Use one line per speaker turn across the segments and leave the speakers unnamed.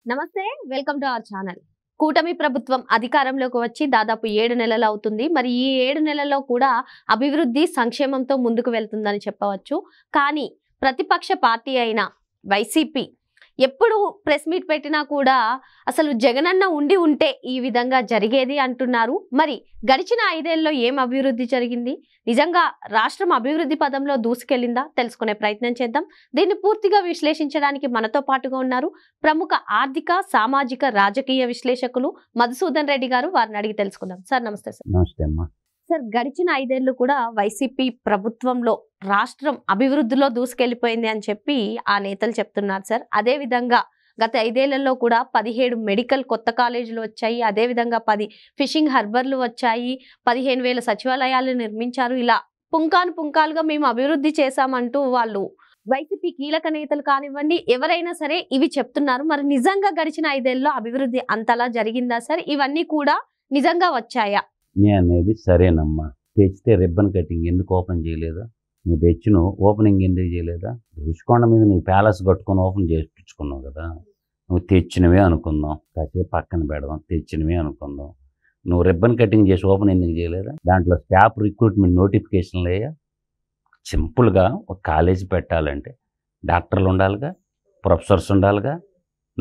నమస్తే, welcome to our channel. కూటమి ప్రభుత్వం అధికారంలోకి వచ్చి దాదాపు 7 నెలలు అవుతుంది. మరి ఈ 7 నెలల్లో కూడా అభివృద్ధి సంక్షేమంతో ముందుకు వెళ్తుందని చెప్పవచ్చు. కానీ ప్రతిపక్ష పార్టీ అయిన వైసీపీ ఎప్పుడు ప్రెస్ మీట్ పెట్టినా కూడా అసలు జగనన్న ఉండి ఉంటే ఈ విధంగా జరిగేది అంటున్నారు. మరి గడిచిన 5 ఏళ్లలో ఏం అభివృద్ధి జరిగింది? నిజంగా రాష్ట్రం అభివృద్ధి పదంలో దూసుకెళ్లిందా? తెలుసుకునే ప్రయత్నం చేద్దాం. దీన్ని పూర్తిగా విశ్లేషించడానికి మనతో పాటుగా ఉన్నారు ప్రముఖ ఆర్థిక, సామాజిక, రాజకీయ విశ్లేషకులు మధుసూదన్ రెడ్డి గారు. వారిని అడిగి తెలుసుకుందాం. సార్ నమస్తే. సార్
నమస్తే అమ్మా.
సార్, గడిచిన 5 ఏళ్లు కూడా వైసీపీ ప్రభుత్వంలో రాష్ట్రం అభివృద్ధిలో దూసుకెళ్లిపోయింది అని చెప్పి ఆ నేతలు చెప్తున్నారు సార్. అదే విధంగా గత 5 ఏళ్లలో కూడా 17 మెడికల్ కొత్త కాలేజీలు వచ్చాయి. అదేవిధంగా 10 ఫిషింగ్ హార్బర్లు వచ్చాయి. 15,000 సచివాలయాలు నిర్మించారు. ఇలా పుంకాలుగా మేము అభివృద్ధి చేశామంటూ వాళ్ళు వైసీపీ కీలక నేతలు కానివ్వండి, ఎవరైనా సరే ఇవి చెప్తున్నారు. మరి నిజంగా గడిచిన 5 ఏళ్లలో అభివృద్ధి అంతలా జరిగిందా సార్? ఇవన్నీ కూడా నిజంగా వచ్చాయా?
నేను అనేది సరేనమ్మా. తెచ్చితే రిబ్బన్ కటింగ్ ఎందుకు ఓపెన్ చేయలేదా? నువ్వు తెచ్చిన ఓపెనింగ్ ఎందుకు చేయలేదా? రుషికొండ మీద నువ్వు ప్యాలెస్ కట్టుకొని ఓపెన్ చేయించుకున్నావు కదా. నువ్వు తెచ్చినవే అనుకుందాం, కాసేపు పక్కన పెడదాం. తెచ్చినవే అనుకుందాం. నువ్వు రిబ్బన్ కటింగ్ చేసి ఓపెన్ ఎందుకు చేయలేదా? దాంట్లో స్టాఫ్ రిక్రూట్మెంట్ నోటిఫికేషన్లు అయ్యా. సింపుల్గా ఒక కాలేజీ పెట్టాలంటే డాక్టర్లు ఉండాలిగా, ప్రొఫెసర్స్ ఉండాలిగా.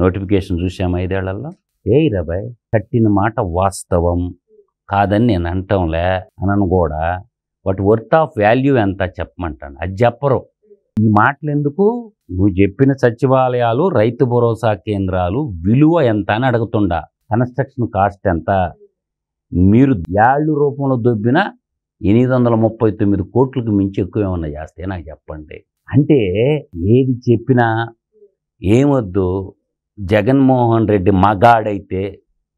నోటిఫికేషన్ చూసాము 5 ఏళ్లలో. రాబాయ్, కట్టిన మాట వాస్తవం కాదని నేను అంటాంలే అనను కూడా. వాటి వర్త్ ఆఫ్ వాల్యూ ఎంత చెప్పమంటాను, అది చెప్పరు. ఈ మాటలు ఎందుకు? నువ్వు చెప్పిన సచివాలయాలు, రైతు భరోసా కేంద్రాలు విలువ ఎంత అని అడుగుతుండా. కన్స్ట్రక్షన్ కాస్ట్ ఎంత? మీరు యాళ్ళు రూపంలో దొబ్బిన 839 కోట్లకు మించి ఎక్కువ ఏమన్నా చేస్తే నాకు చెప్పండి. అంటే ఏది చెప్పినా ఏమొద్దు, జగన్మోహన్ రెడ్డి మగాడైతే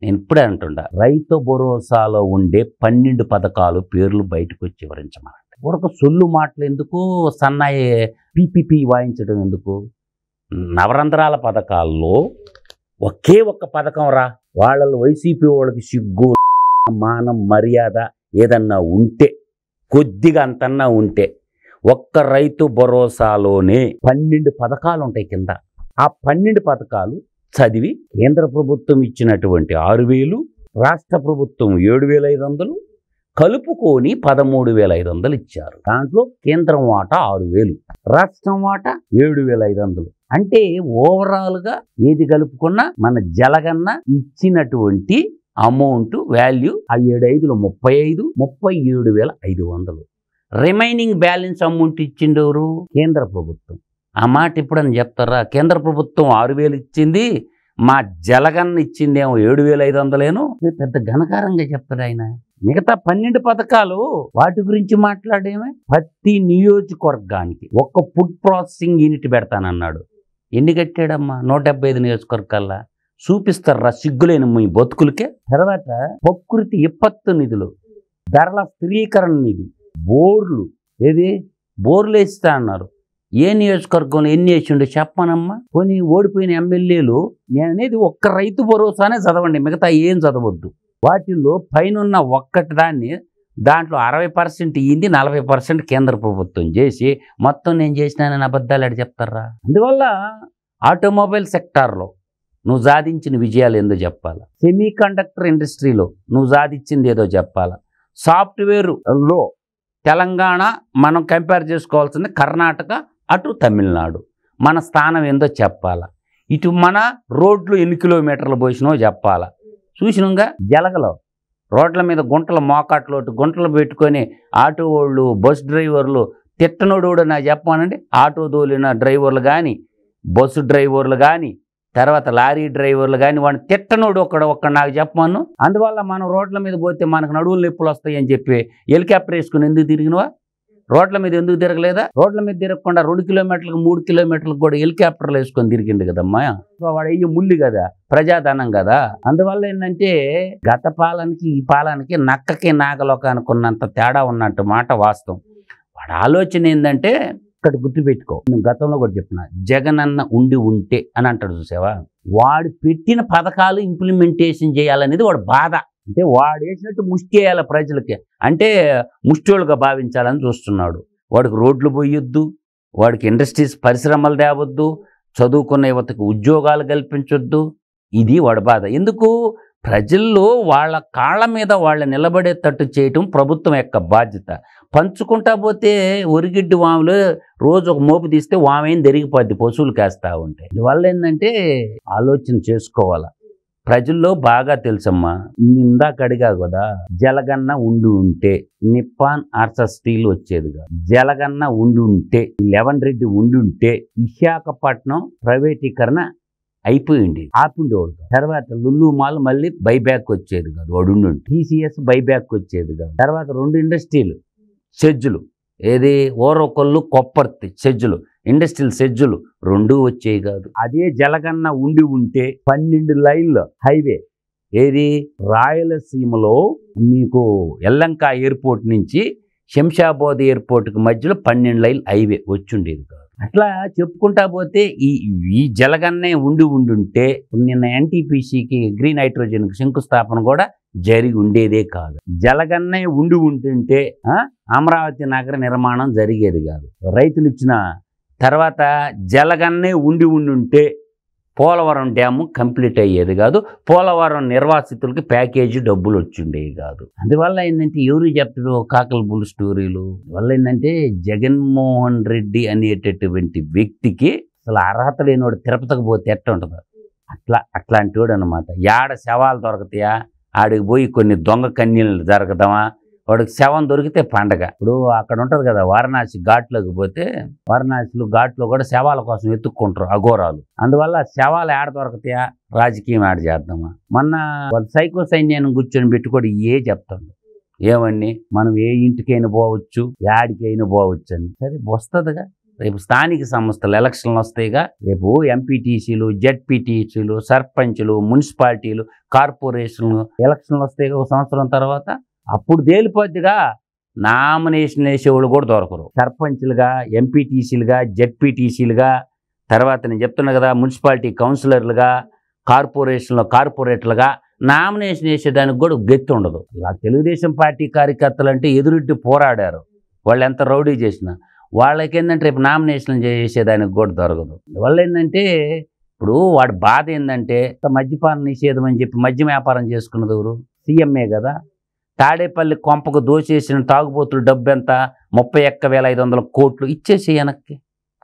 నేను ఇప్పుడే అంటుండా, రైతు భరోసాలో ఉండే 12 పథకాలు పేర్లు బయటకు వచ్చి వివరించమనండి. ఒక సొల్లు మాటలు ఎందుకు, సన్నాయి పీపీపీ వాయించడం ఎందుకు? నవరంధ్రాల పథకాల్లో ఒకే ఒక్క పథకం రా. వాళ్ళలో వైసీపీ వాళ్ళకి సిగ్గు, మానం, మర్యాద ఏదన్నా ఉంటే, కొద్దిగా అంతన్నా ఉంటే, ఒక్క రైతు భరోసాలోనే 12 పథకాలు ఉంటాయి కింద. ఆ 12 పథకాలు చదివి కేంద్ర ప్రభుత్వం ఇచ్చినటువంటి 6,000, రాష్ట్ర ప్రభుత్వం 7,500 కలుపుకొని 13,500 ఇచ్చారు. దాంట్లో కేంద్రం వాటా 6,000, రాష్ట్రం వాటా 7,500. అంటే ఓవరాల్గా ఏది కలుపుకున్నా మన జలగన్న ఇచ్చినటువంటి అమౌంట్ వాల్యూ ఆ 7,500 35, 37,500. రిమైనింగ్ బ్యాలెన్స్ అమౌంట్ ఇచ్చిండెవరు? కేంద్ర ప్రభుత్వం. ఆ మాట ఎప్పుడని చెప్తారా? కేంద్ర ప్రభుత్వం 6,000 ఇచ్చింది, మా జలగన్న ఇచ్చిందేమో 7,500. పెద్ద ఘనకారంగా చెప్తాడు ఆయన. మిగతా 12 పథకాలు వాటి గురించి మాట్లాడేమే. ప్రతి నియోజకవర్గానికి ఒక్క ఫుడ్ ప్రాసెసింగ్ యూనిట్ పెడతానన్నాడు. ఎన్ని కట్టాడమ్మా? 175 నియోజకవర్గాల్లో. చూపిస్తారా సిగ్గులేని మీ బతుకులకే? తర్వాత ప్రకృతి విపత్తు నిధులు, ధరల స్థిరీకరణ నిధి, బోర్లు, ఏది బోర్లు వేస్తా అన్నారు. ఏ నియోజకవర్గంలో ఎన్ని వేసిండో చెప్పనమ్మా. కొన్ని ఓడిపోయిన ఎమ్మెల్యేలు, నేను అనేది ఒక్క రైతు భరోసానే చదవండి, మిగతా ఏం చదవద్దు. వాటిల్లో పైన ఒక్కటి దాంట్లో 60% ఇయ్యింది, 40% కేంద్ర ప్రభుత్వం చేసి మొత్తం నేను చేసినానని అబద్ధాలు అడి చెప్తారా? అందువల్ల ఆటోమొబైల్ సెక్టార్లో నువ్వు సాధించిన విజయాలు ఏందో చెప్పాలా. సెమీ కండక్టర్ ఇండస్ట్రీలో నువ్వు సాధించింది ఏదో చెప్పాలా. సాఫ్ట్వేర్లో తెలంగాణ మనం కంపేర్ చేసుకోవాల్సింది కర్ణాటక, అటు తమిళనాడు. మన స్థానం ఏందో చెప్పాలా. ఇటు మన రోడ్లు ఎన్ని కిలోమీటర్లు పోసినో చెప్పాలా. చూసినాగా జలగలో రోడ్ల మీద గుంటలు, మోకాట్లు గుంటలు పెట్టుకొని ఆటో వాళ్ళు, బస్ డ్రైవర్లు తిట్టనోడు కూడా నాకు చెప్పానండి. ఆటో తోలిన డ్రైవర్లు కానీ, బస్సు డ్రైవర్లు కానీ, తర్వాత లారీ డ్రైవర్లు కానీ, వాడిని తిట్టనోడు ఒక్కడ నాకు చెప్పమను. అందువల్ల మనం రోడ్ల మీద పోతే మనకు నడువులు నొప్పులు వస్తాయి అని చెప్పి హెలికాప్టర్ వేసుకుని ఎందుకు తిరిగినవా? రోడ్ల మీద ఎందుకు తిరగలేదా? రోడ్ల మీద తిరగకుండా 2 కిలోమీటర్లకు 3 కిలోమీటర్లకు కూడా హెలికాప్టర్లు వేసుకొని తిరిగిండు కదమ్మా. వాడు అయ్యి ముల్లి కదా, ప్రజాధనం కదా. అందువల్ల ఏంటంటే గత పాలనకి ఈ పాలనకి నక్కకి నాగలోకానికి ఉన్నంత తేడా ఉన్నట్టు మాట వాస్తవం. వాడు ఆలోచన ఏంటంటే, ఇక్కడ గుర్తుపెట్టుకో, నేను గతంలో కూడా చెప్పిన, జగనన్న ఉండి ఉంటే అని అంటాడు చూసావా. వాడు పెట్టిన పథకాలు ఇంప్లిమెంటేషన్ చేయాలనేది వాడు బాధ. అంటే వాడు వేసినట్టు ముష్టి చేయాలి ప్రజలకి, అంటే ముష్టిోళ్ళుగా భావించాలని చూస్తున్నాడు. వాడికి రోడ్లు పోయొద్దు, వాడికి ఇండస్ట్రీస్ పరిశ్రమలు తేవద్దు, చదువుకున్న యువతకు ఉద్యోగాలు కల్పించొద్దు, ఇది వాడి బాధ. ఎందుకు? ప్రజల్లో వాళ్ళ కాళ్ళ మీద వాళ్ళు నిలబడేటట్టు చేయటం ప్రభుత్వం యొక్క బాధ్యత. పంచుకుంటా పోతే ఒరిగిడ్డి వాములు రోజు ఒక మోపు తీస్తే వామేం జరిగిపోద్ది, పశువులు కాస్తా ఉంటాయి. దీనివల్ల ఏంటంటే ఆలోచన చేసుకోవాలా. ప్రజల్లో బాగా తెలుసమ్మా, ఇందాక అడిగా కదా, జలగన్న ఉండి ఉంటే నిప్పాన్ ఆర్సర్ స్టీల్ వచ్చేది కాదు. జలగన్న ఉండి ఉంటే, లెవెన్ రెడ్డి ఉండి ఉంటే విశాఖపట్నం ప్రైవేటీకరణ అయిపోయింది, ఆపిండేవాడు. తర్వాత లుల్లు మాల్ మళ్ళీ బైబ్యాక్ వచ్చేది కాదు, వాడు ఉండి. టీసీఎస్ బైబ్యాక్ వచ్చేది కాదు. తర్వాత 2 ఇండస్ట్రీలు సెజ్జులు, ఏది ఓరొకళ్ళు కొప్పర్తి సెజ్జులు, ఇండస్ట్రియల్ సెజ్జులు 2 వచ్చేవి కాదు. అదే జలగన్న ఉండి ఉంటే 12 లైన్ల హైవే, ఏది రాయలసీమలో మీకు ఎల్లంక ఎయిర్పోర్ట్ నుంచి శంషాబాద్ ఎయిర్పోర్ట్కి మధ్యలో 12 లైన్ హైవే వచ్చుండేది కాదు. అట్లా చెప్పుకుంటా పోతే ఈ జలగన్నే ఉండి ఉంటే నిన్న ఎన్టీపీసీకి గ్రీన్ హైడ్రోజన్కి శంకుస్థాపన కూడా జరిగి ఉండేదే కాదు. జలగన్నే ఉండి ఉంటుంటే అమరావతి నగర నిర్మాణం జరిగేది కాదు. రైతులు ఇచ్చిన తర్వాత జలగన్నే ఉండి ఉంటే పోలవరం డ్యాము కంప్లీట్ అయ్యేది కాదు. పోలవరం నిర్వాసితులకి ప్యాకేజీ డబ్బులు వచ్చిండేవి కాదు. అందువల్ల ఏంటంటే ఎవరు చెప్తారు కాకల బుల్ స్టోరీలు వల్ల ఏంటంటే జగన్మోహన్ రెడ్డి అనేటటువంటి వ్యక్తికి అసలు అర్హత లేనివాడు తిరుపతికి పోతే ఎట్ట ఉంటుంది, అట్లాంటి వాడు అనమాట. యాడ శవాలు దొరకతాయా, ఆడికి పోయి కొన్ని దొంగ కన్యలు జరగదామా, వాడికి శవం దొరికితే పండగ. ఇప్పుడు అక్కడ ఉంటుంది కదా వారణాసి ఘాట్లోకి పోతే, వారణాసిలో ఘాట్లో కూడా శవాల కోసం ఎత్తుక్కుంటారు అఘోరాలు. అందువల్ల శవాలు ఏడ దొరకతాయా, రాజకీయం యాడ చేద్దామా. మొన్న సైకో సైన్యాన్ని కూర్చొని పెట్టుకోడు చెప్తాడు, ఏమని మనం ఏ ఇంటికైనా పోవచ్చు, యాడికైనా పోవచ్చు అని. సరే వస్తుందిగా, రేపు స్థానిక సంస్థలు ఎలక్షన్లు వస్తాయిగా, రేపు ఎంపీటీసీలు, జెడ్పీటీసీలు, సర్పంచ్లు, మున్సిపాలిటీలు, కార్పొరేషన్లు ఎలక్షన్లు వస్తాయిగా ఒక సంవత్సరం తర్వాత. అప్పుడు తేలిపోద్దిగా నామినేషన్ వేసేవాళ్ళు కూడా దొరకరు. సర్పంచ్లుగా, ఎంపీటీసీలుగా, జెడ్పీటీసీలుగా, తర్వాత నేను చెప్తున్నా కదా మున్సిపాలిటీ కౌన్సిలర్లుగా, కార్పొరేషన్లో కార్పొరేటర్లుగా నామినేషన్ వేసేదానికి కూడా గెత్తి ఉండదు. అలా తెలుగుదేశం పార్టీ కార్యకర్తలు అంటే ఎదురుట్టి పోరాడారు, వాళ్ళు ఎంత రౌడీ చేసినా. వాళ్ళకి ఏంటంటే రేపు నామినేషన్ చేసేదానికి కూడా దొరకదు. అందువల్ల ఏంటంటే ఇప్పుడు వాడి బాధ ఏంటంటే మద్యపాన నిషేధం అని చెప్పి మద్యం వ్యాపారం చేసుకున్నది ఎవరు? సీఎంఏ కదా. తాడేపల్లి కొంపకు దోచేసిన తాగుబోతులు డబ్బు ఎంత? 31,500 కోట్లు ఇచ్చేసి వెనక్కి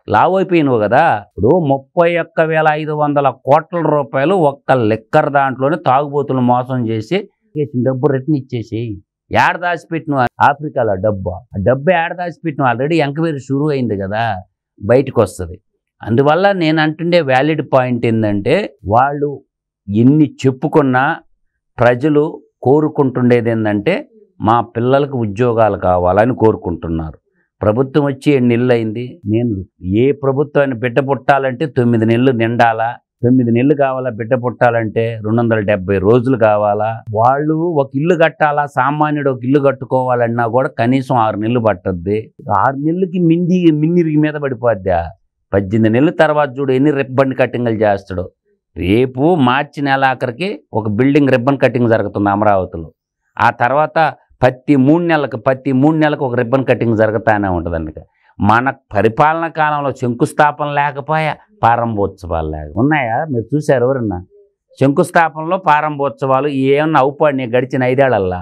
లావు అయిపోయినవు కదా. ఇప్పుడు 31,500 కోట్ల రూపాయలు ఒక్క లిక్కర్ దాంట్లోనే తాగుబోతులు మోసం చేసి డబ్బు రిటర్న్ ఇచ్చేసి ఏడ దాచిపెట్టిన ఆఫ్రికాలో డబ్బు, ఆ డబ్బు ఏడ దాచిపెట్టిన ఆల్రెడీ ఎంక్వైరీ షురూ అయింది కదా, బయటకు వస్తుంది. అందువల్ల నేను అంటుండే వ్యాలిడ్ పాయింట్ ఏంటంటే వాళ్ళు ఎన్ని చెప్పుకున్నా ప్రజలు కోరుకుంటుండేది ఏంటంటే మా పిల్లలకు ఉద్యోగాలు కావాలని కోరుకుంటున్నారు. ప్రభుత్వం వచ్చి 7 నెలలు అయింది. నేను ఏ ప్రభుత్వాన్ని బిడ్డ పుట్టాలంటే 9 నెలలు నిండాలా, 9 నెలలు కావాలా బిడ్డ పుట్టాలంటే 270 రోజులు కావాలా. వాళ్ళు ఒక ఇల్లు కట్టాలా, సామాన్యుడు ఒక ఇల్లు కట్టుకోవాలన్నా కూడా కనీసం 6 నెలలు పట్టద్ది. 6 నెలలకి మిన్నిరిగి మీద పడిపోద్దా. 18 నెలల తర్వాత చూడు ఎన్ని రిబ్బన్ కటింగ్లు చేస్తాడు. రేపు మార్చి నెల ఆఖరికి ఒక బిల్డింగ్ రిబ్బన్ కటింగ్ జరుగుతుంది అమరావతిలో. ఆ తర్వాత ప్రతి 3 నెలలకు ఒక రిబ్బన్ కటింగ్ జరుగుతానే ఉంటుంది. అందుకే మన పరిపాలన కాలంలో శంకుస్థాపన లేకపోయా, ప్రారంభోత్సవాలు ఉన్నాయా? మీరు చూశారు ఎవరన్నా? శంకుస్థాపనలో ప్రారంభోత్సవాలు ఏమన్నా అవుపాడినాయి గడిచిన 5 ఏళ్లల్లా?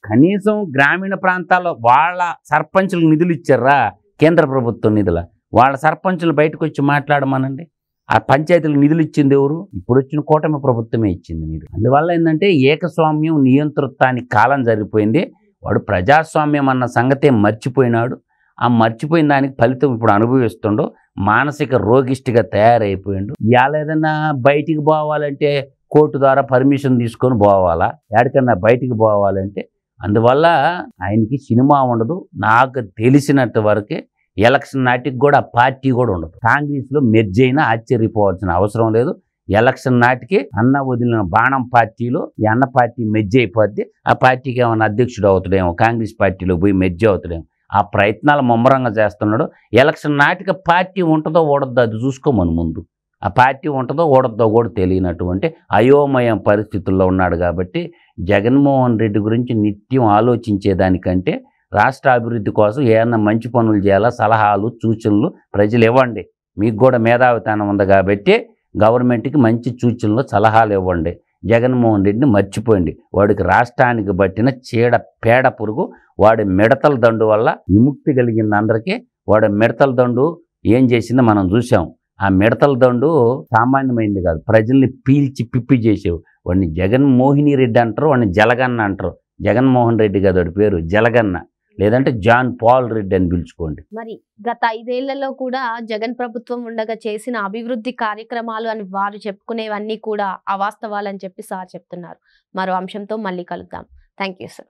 కనీసం గ్రామీణ ప్రాంతాల్లో వాళ్ళ సర్పంచులకు నిధులు ఇచ్చారా, కేంద్ర ప్రభుత్వం నిధుల? వాళ్ళ సర్పంచులు బయటకు వచ్చి మాట్లాడమనండి. ఆ పంచాయతీలకు నిధులు ఇచ్చింది ఎవరు? ఇప్పుడు వచ్చిన కూటమి ప్రభుత్వమే ఇచ్చింది నిధులు. అందువల్ల ఏంటంటే ఏకస్వామ్యం నియంతృత్వానికి కాలం జరిగిపోయింది. వాడు ప్రజాస్వామ్యం అన్న సంగతే మర్చిపోయినాడు. ఆ మర్చిపోయిన దానికి ఫలితం ఇప్పుడు అనుభవిస్తుండో మానసిక రోగిష్టిగా తయారైపోయిండు. ఇవాళ ఏదన్నా బయటికి పోవాలంటే కోర్టు ద్వారా పర్మిషన్ తీసుకొని పోవాలా, ఎక్కడికన్నా బయటికి పోవాలంటే. అందువల్ల ఆయనకి సినిమా ఉండదు. నాకు తెలిసినంత వరకే ఎలక్షన్ నాటికి కూడా ఆ పార్టీ కూడా ఉండదు. కాంగ్రెస్లో మెర్జ్ అయినా ఆశ్చర్యపోవాల్సిన అవసరం లేదు. ఎలక్షన్ నాటికి అన్న వదిలిన బాణం పార్టీలో ఈ అన్న పార్టీ మెర్జ్ అయిపోద్ది. ఆ పార్టీకి ఏమైనా అధ్యక్షుడు అవుతాడేమో, కాంగ్రెస్ పార్టీలో పోయి మెర్జ్ అవుతాడేమో. ఆ ప్రయత్నాలు ముమ్మరంగా చేస్తున్నాడు. ఎలక్షన్ నాటికి పార్టీ ఉంటుందో ఓడద్దో అది చూసుకోమని ముందు. ఆ పార్టీ ఉంటుందో ఓడద్దో కూడా తెలియనటువంటి అయోమయం పరిస్థితుల్లో ఉన్నాడు. కాబట్టి జగన్మోహన్ రెడ్డి గురించి నిత్యం ఆలోచించేదానికంటే రాష్ట్ర అభివృద్ధి కోసం ఏమన్నా మంచి పనులు చేయాలా, సలహాలు సూచనలు ప్రజలు ఇవ్వండి. మీకు కూడా మేధావితనం ఉంది కాబట్టి గవర్నమెంట్కి మంచి సూచనలు సలహాలు ఇవ్వండి. జగన్మోహన్ రెడ్డిని మర్చిపోయింది. వాడికి రాష్ట్రానికి పట్టిన చీడ పేడ పురుగు. వాడి మిడతల దండు వల్ల విముక్తి కలిగింది అందరికీ. వాడి మిడతల దండు ఏం చేసిందో మనం చూసాం. ఆ మిడతల దండు సామాన్యమైంది కాదు, ప్రజల్ని పీల్చి పిప్పి చేసేవి. వాడిని జగన్మోహిని రెడ్డి అంటారు, వాడిని జలగన్న అంటారు. జగన్మోహన్ రెడ్డి కాదు వాడి పేరు, జలగన్న, లేదంటే జాన్ పాల్ రెడ్డి అని పిలుచుకోండి.
మరి గత 5 ఏళ్లలో కూడా జగన్ ప్రభుత్వం ఉండగా చేసిన అభివృద్ధి కార్యక్రమాలు అని వారు చెప్పుకునేవన్నీ కూడా అవాస్తవాలని చెప్పి సార్ చెప్తున్నారు. మరో అంశంతో మళ్ళీ కలుద్దాం. Thank you sir.